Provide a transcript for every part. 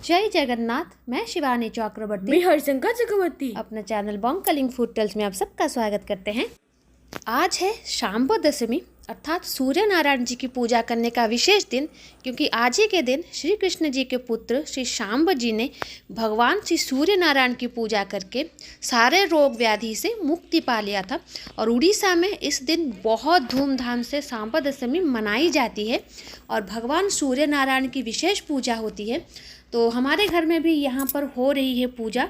जय जगन्नाथ। मैं शिवानी चक्रवर्ती, मैं हरिशंकर चक्रवर्ती अपने चैनल बॉन्ग फूड टेल्स में आप सबका स्वागत करते हैं। आज है शांबो दशमी अर्थात सूर्य नारायण जी की पूजा करने का विशेष दिन, क्योंकि आज ही के दिन श्री कृष्ण जी के पुत्र श्री शांब जी ने भगवान श्री सूर्य नारायण की पूजा करके सारे रोग व्याधि से मुक्ति पा लिया था। और उड़ीसा में इस दिन बहुत धूमधाम से शांबो दशमी मनाई जाती है और भगवान सूर्य नारायण की विशेष पूजा होती है। तो हमारे घर में भी यहाँ पर हो रही है पूजा।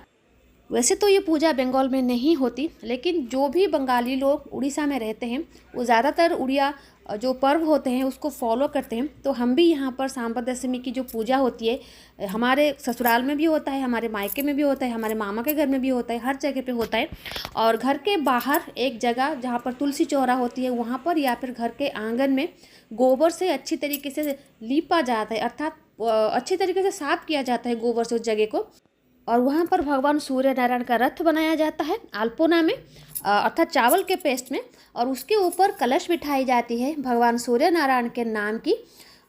वैसे तो ये पूजा बंगाल में नहीं होती, लेकिन जो भी बंगाली लोग उड़ीसा में रहते हैं वो ज़्यादातर उड़िया जो पर्व होते हैं उसको फॉलो करते हैं। तो हम भी यहाँ पर शांबो दशमी की जो पूजा होती है, हमारे ससुराल में भी होता है, हमारे मायके में भी होता है, हमारे मामा के घर में भी होता है, हर जगह पे होता है। और घर के बाहर एक जगह जहाँ पर तुलसी चौरा होती है वहाँ पर, या फिर घर के आंगन में गोबर से अच्छी तरीके से लीपा जाता है, अर्थात अच्छी तरीके से साफ किया जाता है गोबर से उस जगह को। और वहाँ पर भगवान सूर्य नारायण का रथ बनाया जाता है अल्पोना में, अर्थात चावल के पेस्ट में, और उसके ऊपर कलश बिठाई जाती है भगवान सूर्य नारायण के नाम की।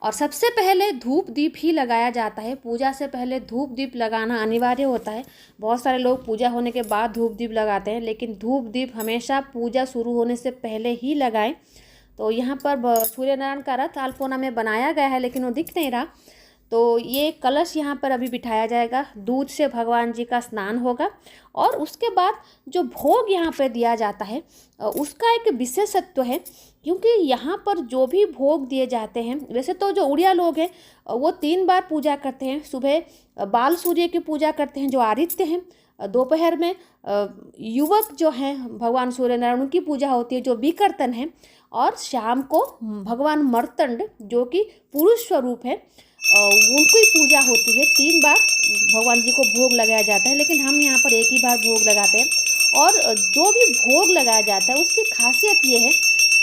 और सबसे पहले धूप दीप ही लगाया जाता है। पूजा से पहले धूप दीप लगाना अनिवार्य होता है। बहुत सारे लोग पूजा होने के बाद धूप दीप लगाते हैं, लेकिन धूप दीप हमेशा पूजा शुरू होने से पहले ही लगाएं। तो यहाँ पर सूर्य नारायण का रथ अल्पोना में बनाया गया है, लेकिन वो दिख नहीं रहा। तो ये कलश यहाँ पर अभी बिठाया जाएगा, दूध से भगवान जी का स्नान होगा। और उसके बाद जो भोग यहाँ पर दिया जाता है उसका एक विशेषत्व है, क्योंकि यहाँ पर जो भी भोग दिए जाते हैं, वैसे तो जो उड़िया लोग हैं वो 3 बार पूजा करते हैं। सुबह बाल सूर्य की पूजा करते हैं जो आदित्य हैं, दोपहर में युवक जो हैं भगवान सूर्य नारायण उनकी पूजा होती है जो विकर्तन है, और शाम को भगवान मर्तंड जो कि पुरुष स्वरूप है उनकी पूजा होती है। 3 बार भगवान जी को भोग लगाया जाता है, लेकिन हम यहाँ पर एक ही बार भोग लगाते हैं। और जो भी भोग लगाया जाता है उसकी खासियत ये है,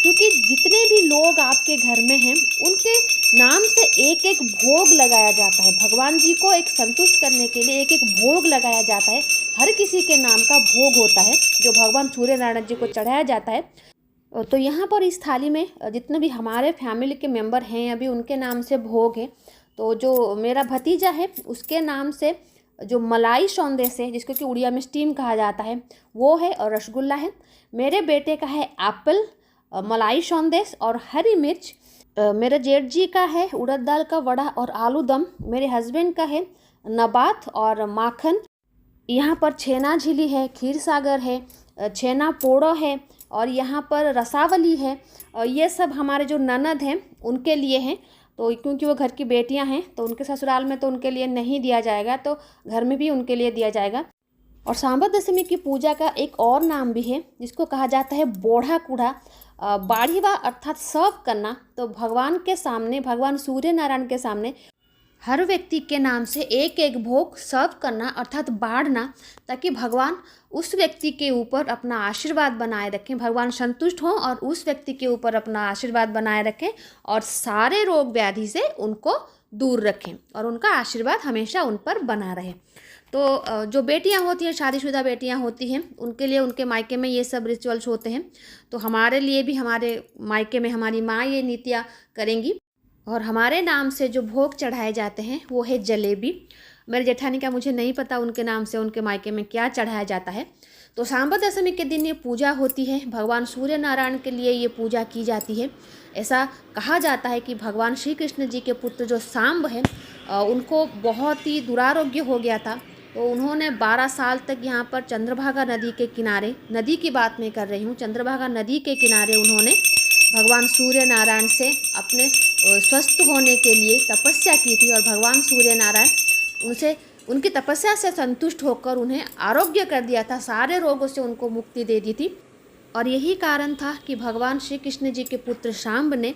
क्योंकि जितने भी लोग आपके घर में हैं उनके नाम से एक एक भोग लगाया जाता है। भगवान जी को एक संतुष्ट करने के लिए एक एक भोग लगाया जाता है। हर किसी के नाम का भोग होता है जो भगवान सूर्य नारायण जी को चढ़ाया जाता है। तो यहाँ पर इस थाली में जितने भी हमारे फैमिली के मेंबर हैं अभी उनके नाम से भोग है। तो जो मेरा भतीजा है उसके नाम से जो मलाई सौंदेश है, जिसको कि उड़िया में स्टीम कहा जाता है, वो है, और रसगुल्ला है। मेरे बेटे का है एप्पल, मलाई सौंदेश और हरी मिर्च। मेरे जेठ जी का है उड़द दाल का वड़ा और आलू दम। मेरे हस्बैंड का है नबात और माखन। यहाँ पर छेना झिली है, खीर सागर है, छेना पोड़ो है, और यहाँ पर रसावली है। ये सब हमारे जो ननद हैं उनके लिए हैं। तो क्योंकि वो घर की बेटियां हैं तो उनके ससुराल में तो उनके लिए नहीं दिया जाएगा, तो घर में भी उनके लिए दिया जाएगा। और शांबो दशमी की पूजा का एक और नाम भी है जिसको कहा जाता है बोढ़ा कूढ़ा, बाढ़ीवा अर्थात सर्व करना। तो भगवान के सामने, भगवान सूर्य नारायण के सामने हर व्यक्ति के नाम से एक एक भोग सर्व करना अर्थात बाढ़ना, ताकि भगवान उस व्यक्ति के ऊपर अपना आशीर्वाद बनाए रखें, भगवान संतुष्ट हों और उस व्यक्ति के ऊपर अपना आशीर्वाद बनाए रखें और सारे रोग व्याधि से उनको दूर रखें और उनका आशीर्वाद हमेशा उन पर बना रहे। तो जो बेटियां होती हैं, शादीशुदा बेटियां होती हैं, उनके लिए उनके मायके में ये सब रिचुअल्स होते हैं। तो हमारे लिए भी हमारे मायके में हमारी माँ ये नीतियाँ करेंगी। और हमारे नाम से जो भोग चढ़ाए जाते हैं वो है जलेबी। मेरे जेठानी का मुझे नहीं पता उनके नाम से उनके मायके में क्या चढ़ाया जाता है। तो शांबो दशमी के दिन ये पूजा होती है, भगवान सूर्य नारायण के लिए ये पूजा की जाती है। ऐसा कहा जाता है कि भगवान श्री कृष्ण जी के पुत्र जो शांब हैं उनको बहुत ही दुरारोग्य हो गया था। तो उन्होंने 12 साल तक यहाँ पर चंद्रभागा नदी के किनारे, नदी की बात मैं कर रही हूँ, चंद्रभागा नदी के किनारे उन्होंने भगवान सूर्य नारायण से अपने स्वस्थ होने के लिए तपस्या की थी। और भगवान सूर्य नारायण उनसे, उनकी तपस्या से संतुष्ट होकर उन्हें आरोग्य कर दिया था, सारे रोगों से उनको मुक्ति दे दी थी। और यही कारण था कि भगवान श्री कृष्ण जी के पुत्र शांब ने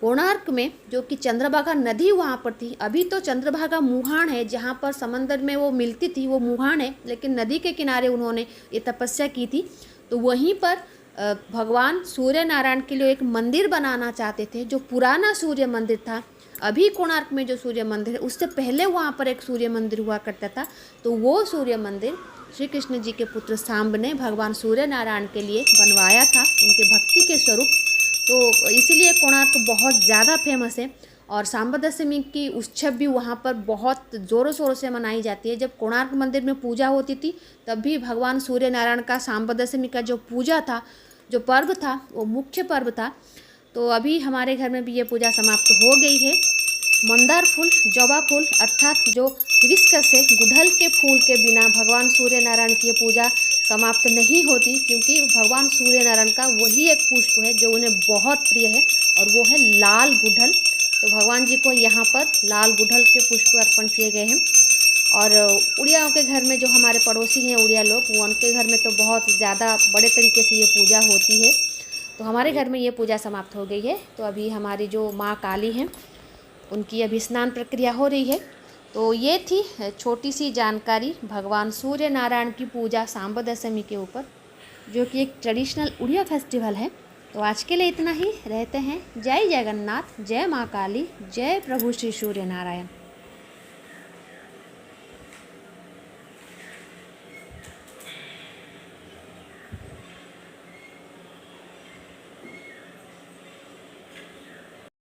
कोणार्क में, जो कि चंद्रभागा नदी वहाँ पर थी, अभी तो चंद्रभागा मुहान है जहाँ पर समंदर में वो मिलती थी, वो मुहान है, लेकिन नदी के किनारे उन्होंने ये तपस्या की थी। तो वहीं पर भगवान सूर्य नारायण के लिए एक मंदिर बनाना चाहते थे, जो पुराना सूर्य मंदिर था। अभी कोणार्क में जो सूर्य मंदिर है उससे पहले वहाँ पर एक सूर्य मंदिर हुआ करता था। तो वो सूर्य मंदिर श्री कृष्ण जी के पुत्र शांब ने भगवान सूर्य नारायण के लिए बनवाया था, उनके भक्ति के स्वरूप। तो इसीलिए कोणार्क बहुत ज़्यादा फेमस है। और सांबा दशमी की उत्सव भी वहाँ पर बहुत ज़ोरों शोरों से मनाई जाती है। जब कोणार्क मंदिर में पूजा होती थी तब भी भगवान सूर्य नारायण का सांबा दशमी का जो पूजा था, जो पर्व था, वो मुख्य पर्व था। तो अभी हमारे घर में भी ये पूजा समाप्त हो गई है। मंदार फूल, जवा फूल अर्थात जो हिबिस्कस है, गुड़हल के फूल के बिना भगवान सूर्य नारायण की पूजा समाप्त नहीं होती, क्योंकि भगवान सूर्य नारायण का वही एक पुष्प है जो उन्हें बहुत प्रिय है और वो है लाल गुड़हल। तो भगवान जी को यहाँ पर लाल गुड़हल के पुष्प अर्पण किए गए हैं। और उड़ियाओं के घर में जो हमारे पड़ोसी हैं उड़िया लोग, वो उनके घर में तो बहुत ज़्यादा बड़े तरीके से ये पूजा होती है। तो हमारे घर में ये पूजा समाप्त हो गई है। तो अभी हमारी जो माँ काली हैं उनकी अभी स्नान प्रक्रिया हो रही है। तो ये थी छोटी सी जानकारी भगवान सूर्य नारायण की पूजा सांबा दशमी के ऊपर, जो कि एक ट्रेडिशनल उड़िया फेस्टिवल है। तो आज के लिए इतना ही। रहते हैं। जय जगन्नाथ, जय माँ काली, जय प्रभु श्री सूर्य नारायण।